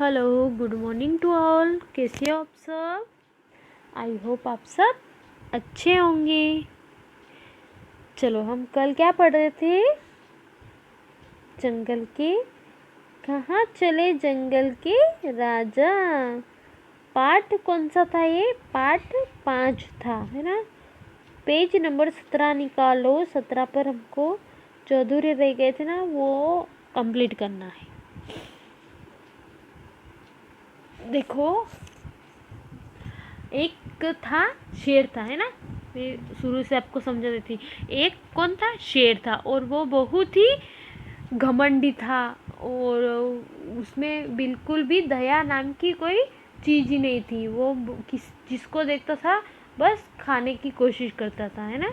Hello, good morning to all. कैसे हो आप सब? आई होप आप सब अच्छे होंगे। चलो, हम कल क्या पढ़ रहे थे? जंगल के कहाँ चले जंगल के राजा। पाठ कौन सा था? ये पाठ 5 था, है ना। पेज नंबर 17 निकालो। 17 पर हमको जो अधूरे रह गए थे ना, वो कंप्लीट करना है। देखो, एक था शेर था, है ना। मैं शुरू से आपको समझा देती। एक कौन था? शेर था, और वो बहुत ही घमंडी था, और उसमें बिल्कुल भी दया नाम की कोई चीज़ ही नहीं थी। वो जिसको देखता था बस खाने की कोशिश करता था, है ना।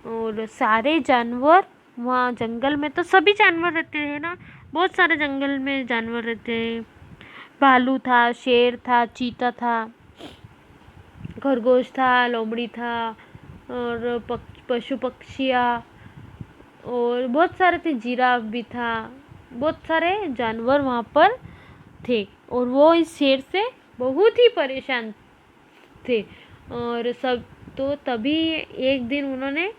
और सारे जानवर वहाँ जंगल में तो सभी जानवर रहते हैं ना, बहुत सारे जंगल में जानवर रहते हैं। भालू था, शेर था, चीता था, खरगोश था, लोमड़ी था, और पशु पक्षियाँ, और बहुत सारे थे, जिराफ भी था। बहुत सारे जानवर वहाँ पर थे, और वो इस शेर से बहुत ही परेशान थे। और सब तो तभी एक दिन उन्होंने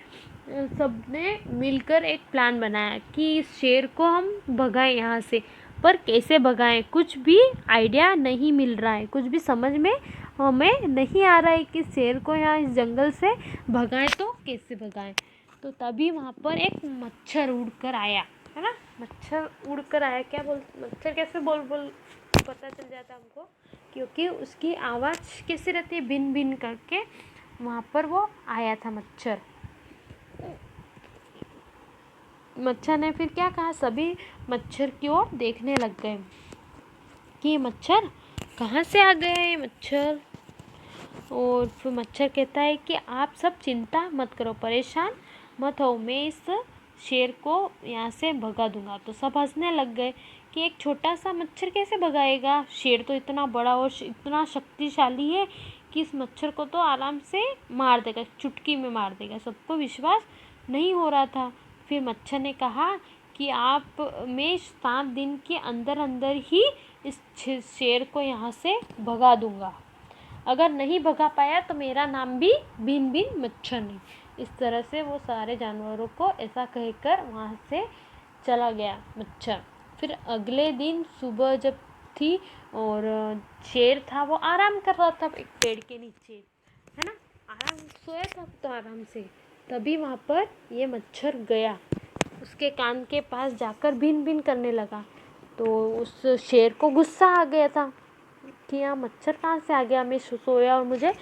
सबने मिलकर एक प्लान बनाया कि इस शेर को हम भगाएं यहाँ से। पर कैसे भगाएं, कुछ भी आइडिया नहीं मिल रहा है, कुछ भी समझ में हमें नहीं आ रहा है कि शेर को यहाँ इस जंगल से भगाएं तो कैसे भगाएं। तो तभी वहाँ पर एक मच्छर उड़कर आया, है ना। मच्छर उड़कर आया, क्या बोल, मच्छर कैसे बोल पता चल जाता हमको, क्योंकि उसकी आवाज़ कैसे रहती है, बिन बिन करके। वहाँ पर वो आया था मच्छर। मच्छर ने फिर क्या कहा, सभी मच्छर की ओर देखने लग गए कि मच्छर कहाँ से आ गया ये मच्छर। और फिर मच्छर कहता है कि आप सब चिंता मत करो, परेशान मत हो, मैं इस शेर को यहाँ से भगा दूंगा। तो सब हंसने लग गए कि एक छोटा सा मच्छर कैसे भगाएगा, शेर तो इतना बड़ा और इतना शक्तिशाली है कि इस मच्छर को तो आराम से मार देगा, चुटकी में मार देगा। सबको विश्वास नहीं हो रहा था। फिर मच्छर ने कहा कि मैं 7 दिन के अंदर अंदर ही इस शेर को यहाँ से भगा दूंगा। अगर नहीं भगा पाया तो मेरा नाम भी बिन बिन मच्छर नहीं। इस तरह से वो सारे जानवरों को ऐसा कहकर वहाँ से चला गया मच्छर। फिर अगले दिन सुबह जब थी, और शेर था वो आराम कर रहा था एक पेड़ के नीचे, है ना, आराम सोया था तो आराम से। तभी वहाँ पर ये मच्छर गया, उसके कान के पास जाकर भिन भिन करने लगा। तो उस शेर को गुस्सा आ गया था कि यहाँ मच्छर कहाँ से आ गया, मैं सोया और मुझे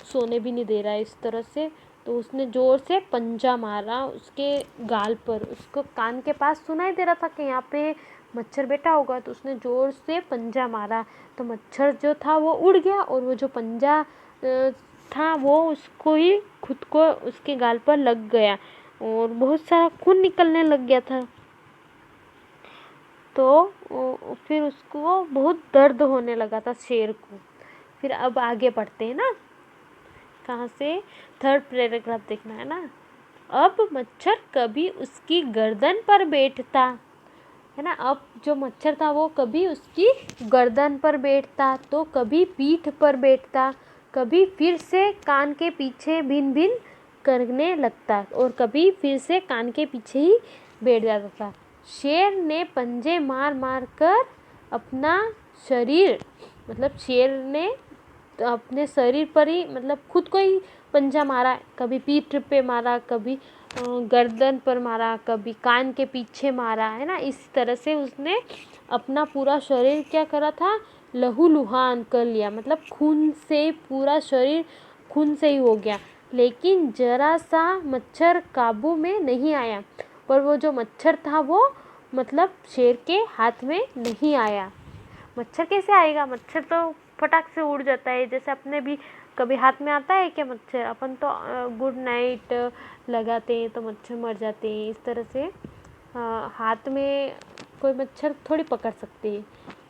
सोने भी नहीं दे रहा है इस तरह से। तो उसने ज़ोर से पंजा मारा उसके गाल पर, उसको कान के पास सुनाई दे रहा था कि यहाँ पे मच्छर बैठा होगा। तो उसने ज़ोर से पंजा मारा, तो मच्छर जो था वो उड़ गया, और वो जो पंजा था वो उसको ही खुद को उसके गाल पर लग गया, और बहुत सारा खून निकलने लग गया था। तो फिर उसको बहुत दर्द होने लगा था शेर को। फिर अब आगे बढ़ते हैं ना, कहाँ से, 3rd पैराग्राफ देखना है ना। अब मच्छर कभी उसकी गर्दन पर बैठता, है ना। अब जो मच्छर था वो कभी उसकी गर्दन पर बैठता, तो कभी पीठ पर बैठता, कभी फिर से कान के पीछे भिन भिन करने लगता, और कभी फिर से कान के पीछे ही बैठ जाता था। शेर ने पंजे मार मार कर अपना शरीर, मतलब शेर ने अपने शरीर पर ही, मतलब खुद को ही पंजा मारा। कभी पीठ पे मारा, कभी गर्दन पर मारा, कभी कान के पीछे मारा, है ना। इस तरह से उसने अपना पूरा शरीर क्या करा था, लहूलुहान कर लिया, मतलब खून से पूरा शरीर खून से ही हो गया। लेकिन जरा सा मच्छर काबू में नहीं आया। पर वो जो मच्छर था वो मतलब शेर के हाथ में नहीं आया। मच्छर कैसे आएगा, मच्छर तो फटाक से उड़ जाता है। जैसे अपने भी कभी हाथ में आता है क्या मच्छर, अपन तो गुड नाइट लगाते हैं तो मच्छर मर जाते हैं। इस तरह से हाथ में कोई मच्छर थोड़ी पकड़ सकते हैं।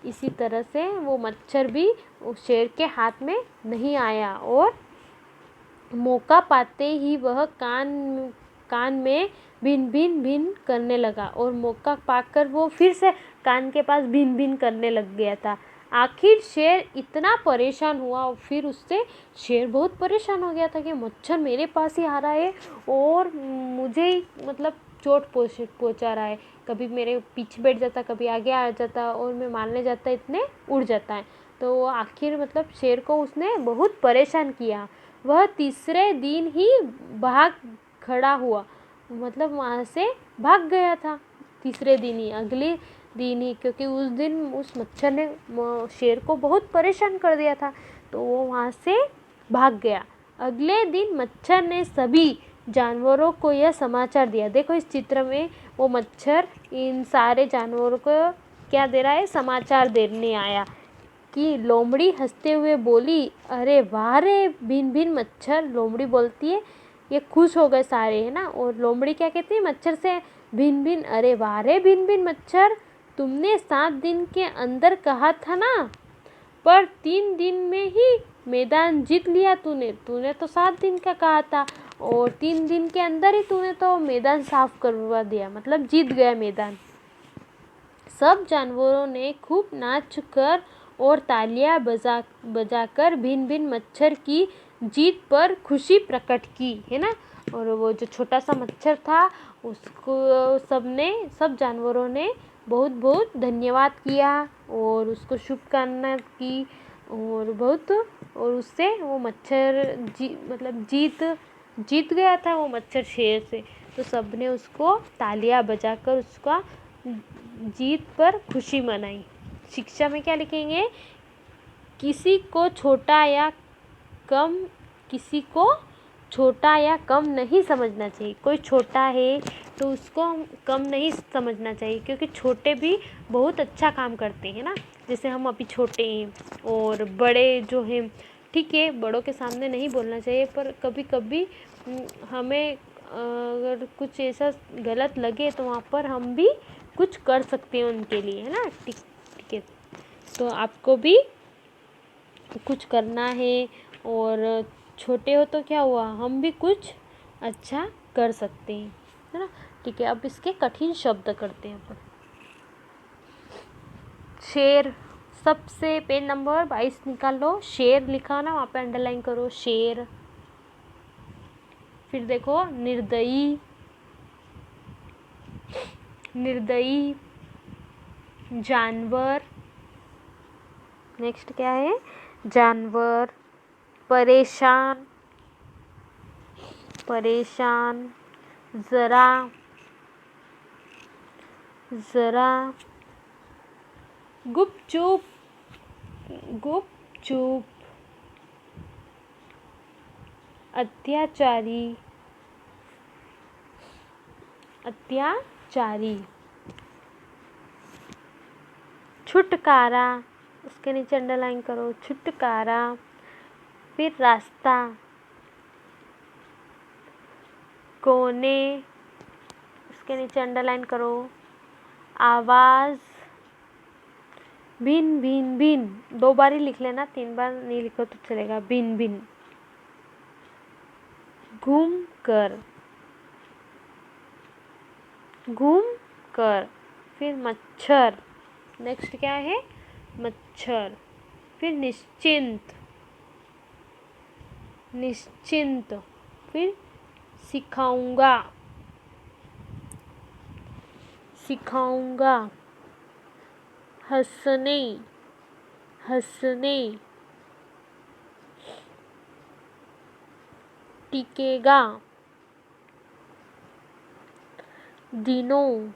इसी तरह से वो मच्छर भी उस शेर के हाथ में नहीं आया, और मौका पाते ही वह कान में भिन भिन भिन करने लगा, और मौका पाकर वो फिर से कान के पास भिन भिन करने लग गया था। आखिर शेर इतना परेशान हुआ, और फिर उससे शेर बहुत परेशान हो गया था कि मच्छर मेरे पास ही आ रहा है और मुझे ही मतलब चोट पहुंचा रहा है। कभी मेरे पीछे बैठ जाता, कभी आगे आ जाता और मैं मारने जाता, इतने उड़ जाता है। तो आखिर मतलब शेर को उसने बहुत परेशान किया। वह तीसरे दिन ही भाग खड़ा हुआ, मतलब वहाँ से भाग गया था तीसरे दिन ही, अगले दिन ही, क्योंकि उस दिन उस मच्छर ने शेर को बहुत परेशान कर दिया था, तो वो वहाँ से भाग गया। अगले दिन मच्छर ने सभी जानवरों को यह समाचार दिया। देखो इस चित्र में वो मच्छर इन सारे जानवरों को क्या दे रहा है, समाचार देने आया कि लोमड़ी हंसते हुए बोली, अरे वाह रे भिन भिन मच्छर। लोमड़ी बोलती है, ये खुश हो गए सारे, है ना। और लोमड़ी क्या कहती है मच्छर से, भिन भिन, अरे वाह रे भिन भिन मच्छर, तुमने 7 दिन के अंदर कहा था ना, पर 3 दिन में ही मैदान जीत लिया तूने। तूने तो 7 दिन का कहा था और 3 दिन के अंदर ही तूने तो मैदान साफ करवा दिया, मतलब जीत गया मैदान। सब जानवरों ने खूब नाच कर और तालियां बजाकर भिन भिन मच्छर की जीत पर खुशी प्रकट की, है ना। और वो जो छोटा सा मच्छर था उसको सब जानवरों ने बहुत बहुत धन्यवाद किया और उसको शुभकामना की, और बहुत, और उससे वो मच्छर मतलब जीत गया था वो मच्छर शेर से। तो सब ने उसको तालियां बजाकर उसका जीत पर खुशी मनाई। शिक्षा में क्या लिखेंगे, किसी को छोटा या कम नहीं समझना चाहिए। कोई छोटा है तो उसको हम कम नहीं समझना चाहिए, क्योंकि छोटे भी बहुत अच्छा काम करते हैं ना। जैसे हम अभी छोटे हैं और बड़े जो हैं, ठीक है बड़ों के सामने नहीं बोलना चाहिए, पर कभी कभी हमें अगर कुछ ऐसा गलत लगे तो वहाँ पर हम भी कुछ कर सकते हैं उनके लिए, है ना। ठीक है, तो आपको भी कुछ करना है, और छोटे हो तो क्या हुआ, हम भी कुछ अच्छा कर सकते हैं, है ना। ठीक है, अब इसके कठिन शब्द करते हैं अपन। शेर, सबसे पेज नंबर 22 निकाल लो। शेर लिखा ना, वहाँ पे अंडरलाइन करो शेर। फिर देखो निर्दयी, निर्दयी, जानवर, नेक्स्ट क्या है, जानवर, परेशान, परेशान, जरा, जरा, गुपचुप, गुपचुप, अत्याचारी, अत्याचारी, छुटकारा, उसके नीचे अंडरलाइन करो छुटकारा। फिर रास्ता, कोने, उसके नीचे अंडरलाइन करो आवाज़, भिन भिन भिन, 2 बार ही लिख लेना, 3 बार नहीं लिखो तो चलेगा, भिन भिन, घूम कर, घूम कर। फिर मच्छर, नेक्स्ट क्या है, मच्छर। फिर निश्चिंत, निश्चिंत। फिर सिखाऊंगा, सिखाऊंगा, हंसने, हंसने, टिकेगा, दिनों।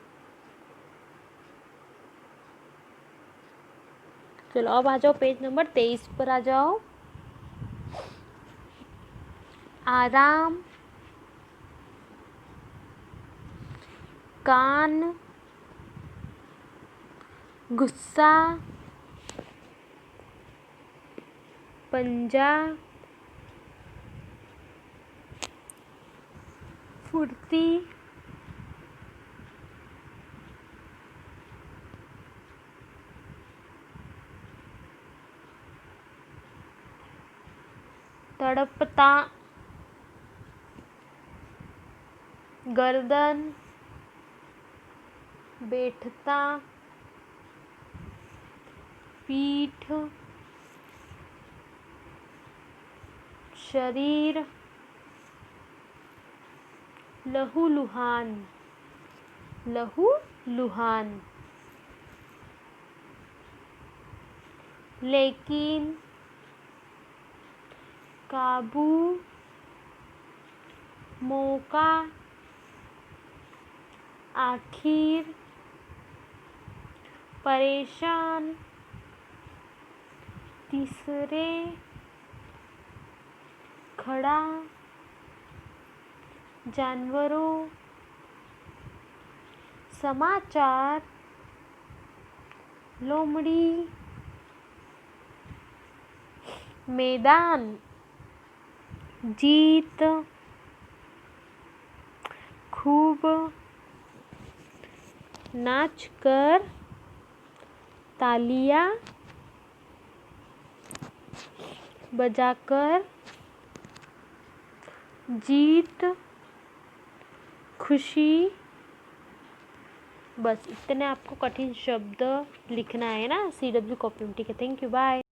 चलो अब आ जाओ पेज नंबर 23 पर आ जाओ। आराम, कान, गुस्सा, पंजा, फुर्ती, तड़पता, गर्दन, बैठता, पीठ, शरीर, लहूलुहान, लहूलुहान। लेकिन, काबू, मौका, आखिर, परेशान, तीसरे, खड़ा, जानवरों, समाचार, लोमड़ी, मैदान, जीत, खूब, नाचकर, तालियां बजाकर, जीत, खुशी। बस इतने आपको कठिन शब्द लिखना है ना CW कॉपी में। ठीक है, थैंक यू, बाय।